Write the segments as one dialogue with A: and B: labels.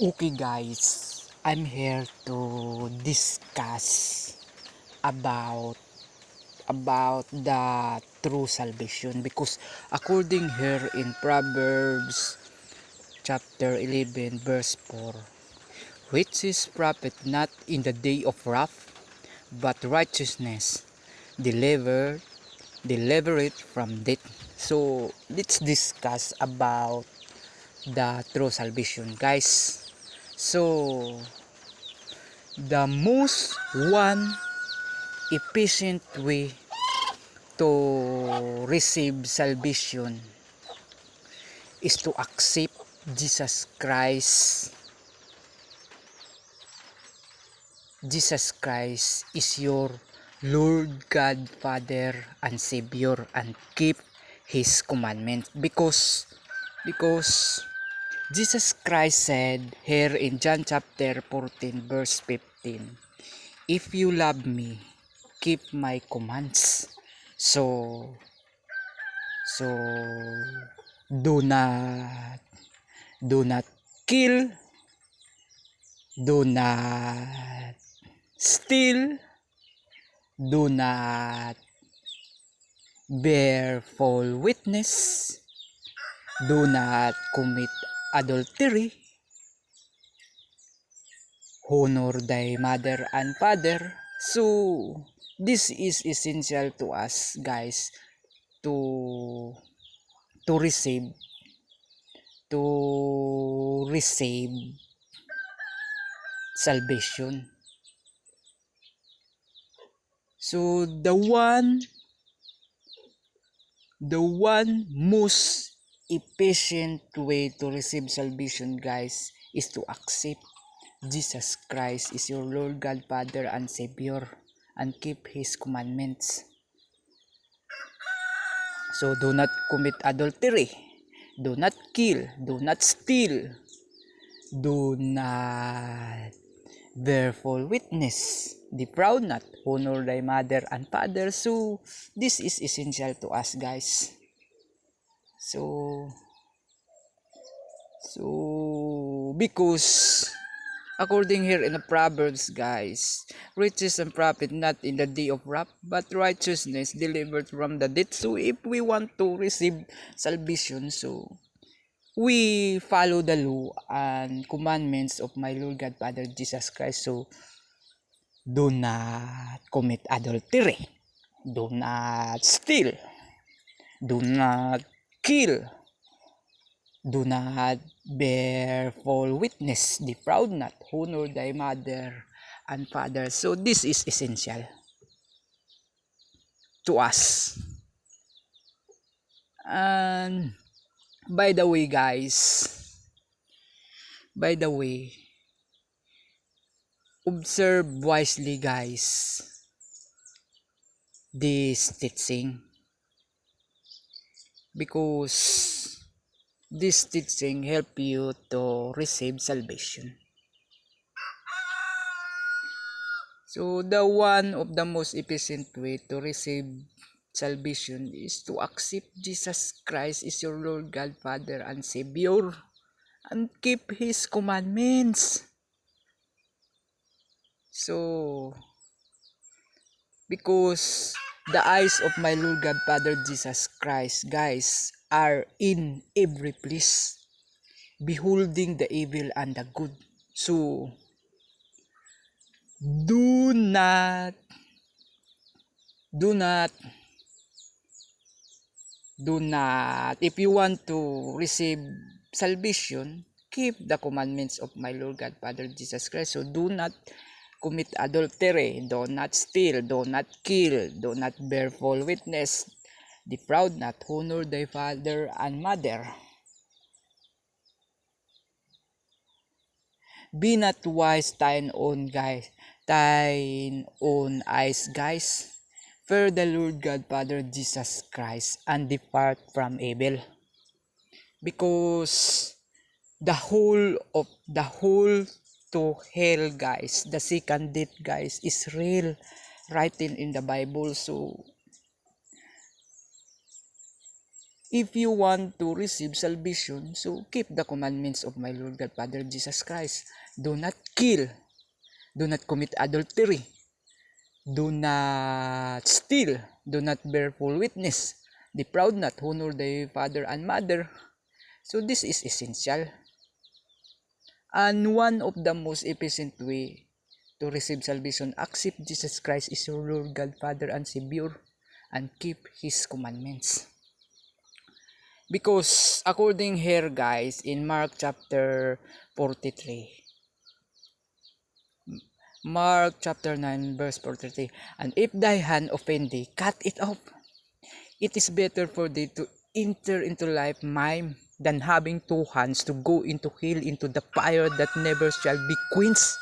A: Okay guys, I'm here to discuss about the true salvation, because according here in Proverbs chapter 11 verse 4, which is profit not in the day of wrath, but righteousness deliver it from death. So let's discuss about the true salvation, guys. So the most one efficient way to receive salvation is to accept Jesus Christ. Jesus Christ is your Lord God, Father, and Savior, and keep His commandments. Because Jesus Christ said here in John chapter 14 verse 15, if you love me, keep my commands. So so do not kill, do not steal, do not bear false witness, do not commit adultery, honor thy mother and father. So this is essential to us, guys, to to receive to receive salvation. So the one most efficient way to receive salvation, guys, is to accept Jesus Christ is your Lord God, Father, and Savior, and keep His commandments. So do not commit adultery, do not kill, do not steal, do not bear false witness, defraud not, honor thy mother and father. So this is essential to us, guys. So because according here in the Proverbs, guys, riches and profit not in the day of wrath, but righteousness delivered from the death. So if we want to receive salvation, so we follow the law and commandments of my Lord God, Father, Jesus Christ. So do not commit adultery, do not steal, do not kill, do not bear false witness, defraud not, honor thy mother and father. So this is essential to us. And by the way, guys, by the way, observe wisely, guys, this teaching, because this teaching help you to receive salvation. So the one of the most efficient way to receive salvation is to accept Jesus Christ is your Lord God, Father, and Savior, and keep His commandments. So because the eyes of my Lord God, Father, Jesus Christ, guys, are in every place, beholding the evil and the good. So do not do not do not if you want to receive salvation, keep the commandments of my Lord God, Father, Jesus Christ. So do not commit adultery, do not steal, do not kill, do not bear false witness, defraud not, honor thy father and mother. Be not wise thine own eyes, guys. Fear the Lord God, Father, Jesus Christ, and depart from evil. Because the whole to hell, guys, the second death, guys, is real, written in the Bible. So If you want to receive salvation, so keep the commandments of my Lord God Father Jesus Christ. Do not kill. Do not commit adultery. Do not steal. Do not bear false witness. Defraud not. Honor thy father and mother. So this is essential. And one of the most efficient way to receive salvation, accept Jesus Christ is your Lord God, Father, and Savior, and keep His commandments. Because according here guys, in Mark chapter 43, Mark chapter 9 verse 43, and if thy hand offend thee, cut it off. It is better for thee to enter into life maimed than having two hands to go into hell, into the fire that never shall be quenched,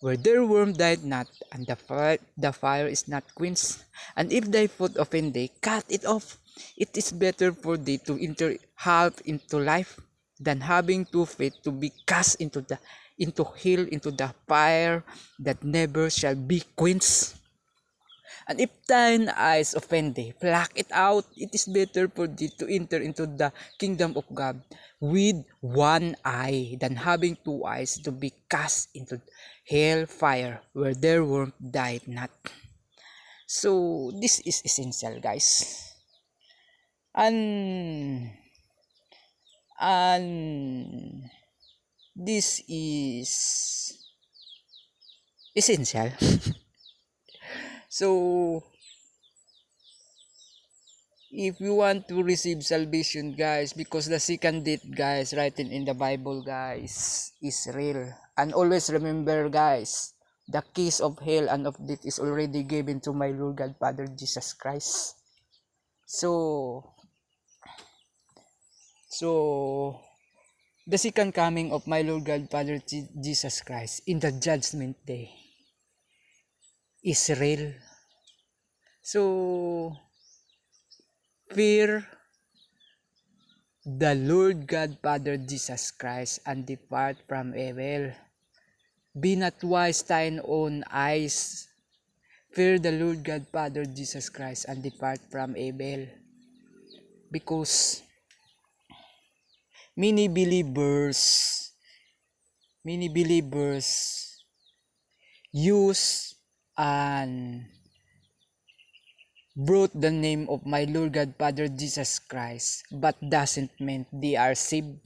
A: where their worm died not, and the fire is not quenched. And if thy foot offend thee, cut it off. It is better for thee to enter half into life than having 2 feet to be cast into hell, into the fire that never shall be quenched. And if thine eyes offend thee, pluck it out. It is better for thee to enter into the kingdom of God with one eye than having 2 eyes to be cast into hell fire where their worm died not. So this is essential guys. And this is essential. So if you want to receive salvation guys, because the second death guys written in the Bible guys is real, and always remember guys, the keys of hell and of death is already given to my Lord God Father Jesus Christ. So the second coming of my Lord God Father Jesus Christ in the judgment day is real. So fear the Lord God Father Jesus Christ and depart from evil. Be not wise to thine own eyes. Fear the Lord God Father Jesus Christ and depart from evil. Because many believers use and brought the name of my Lord God Father Jesus Christ, but doesn't mean they are saved.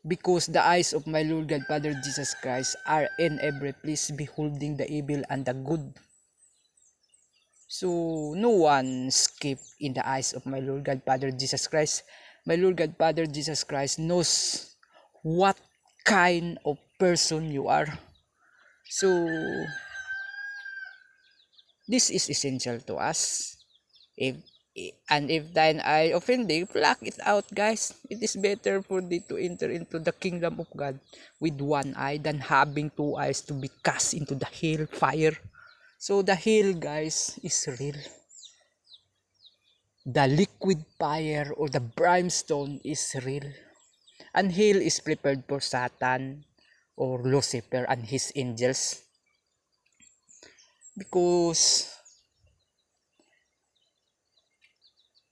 A: Because the eyes of my Lord God Father Jesus Christ are in every place, beholding the evil and the good. So no one escape in the eyes of my Lord God Father Jesus Christ. My Lord God Father Jesus Christ knows what kind of person you are. So this is essential to us. If thine eye offend thee, pluck it out, guys. It is better for thee to enter into the kingdom of God with one eye than having 2 eyes to be cast into the hell fire. So the hell, guys, is real. The liquid fire or the brimstone is real. And hell is prepared for Satan or Lucifer and his angels. Because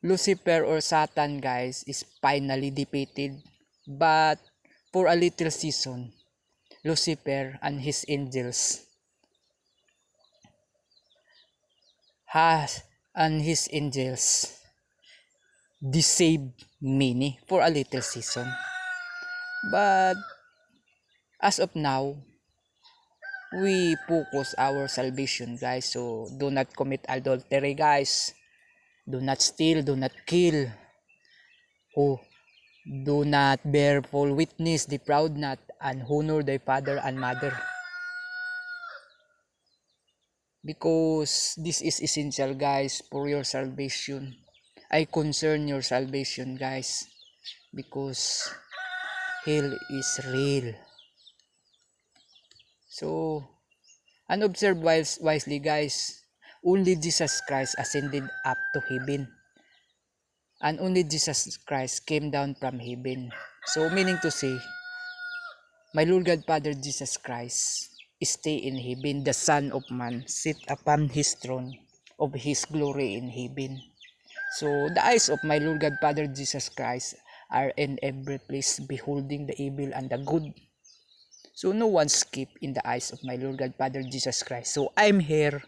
A: Lucifer or Satan guys is finally defeated, but for a little season, Lucifer and his angels deceived many for a little season. But as of now, we focus our salvation guys. So do not commit adultery guys. Do not steal, do not kill. Oh, do not bear false witness, defraud not, and honor thy father and mother. Because this is essential guys for your salvation. I concern your salvation guys. Because hell is real. So, and observe wisely guys. Only Jesus Christ ascended up to heaven. And only Jesus Christ came down from heaven. So meaning to say, my Lord God Father Jesus Christ stay in heaven, the Son of Man sit upon his throne of his glory in heaven. So the eyes of my Lord God Father Jesus Christ are in every place, beholding the evil and the good. So no one skip in the eyes of my Lord God Father Jesus Christ. So I'm here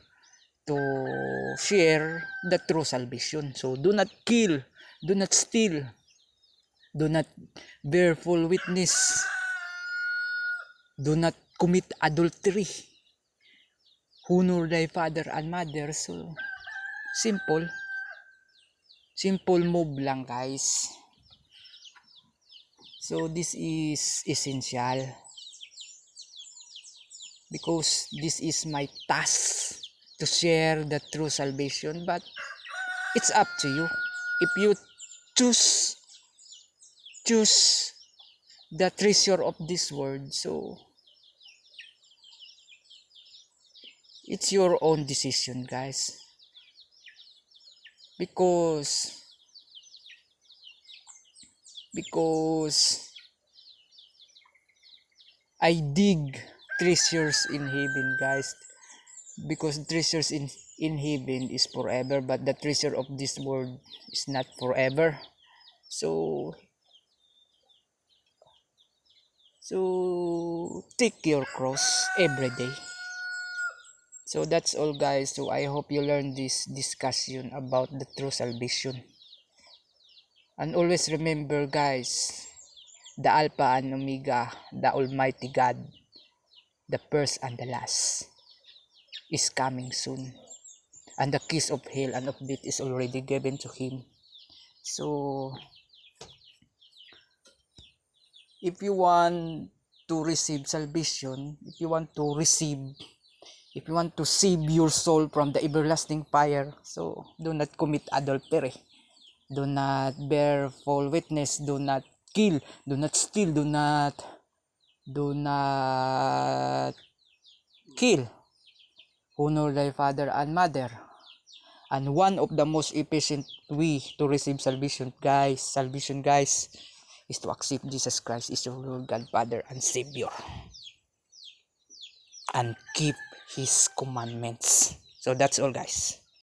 A: to share the true salvation. So do not kill, do not steal, do not bear false witness, do not commit adultery, honor thy father and mother. So simple move lang, guys. So this is essential because this is my task to share the true salvation, but it's up to you if you choose the treasure of this world. So it's your own decision, guys, because I dig treasures in heaven, guys, because treasures in heaven is forever, but the treasure of this world is not forever. So take your cross every day. So that's all, guys. So I hope you learned this discussion about the true salvation. And always remember, guys, the Alpha and Omega, the Almighty God, the first and the last, is coming soon. And the keys of hell and of death is already given to him. So if you want to receive salvation, if you want to save your soul from the everlasting fire, so do not commit adultery, do not bear false witness, do not kill, do not steal, do not kill, honor thy father and mother. And one of the most efficient way to receive salvation, guys, is to accept Jesus Christ as your Lord God, Father, and Savior, and keep His commandments. So that's all, guys.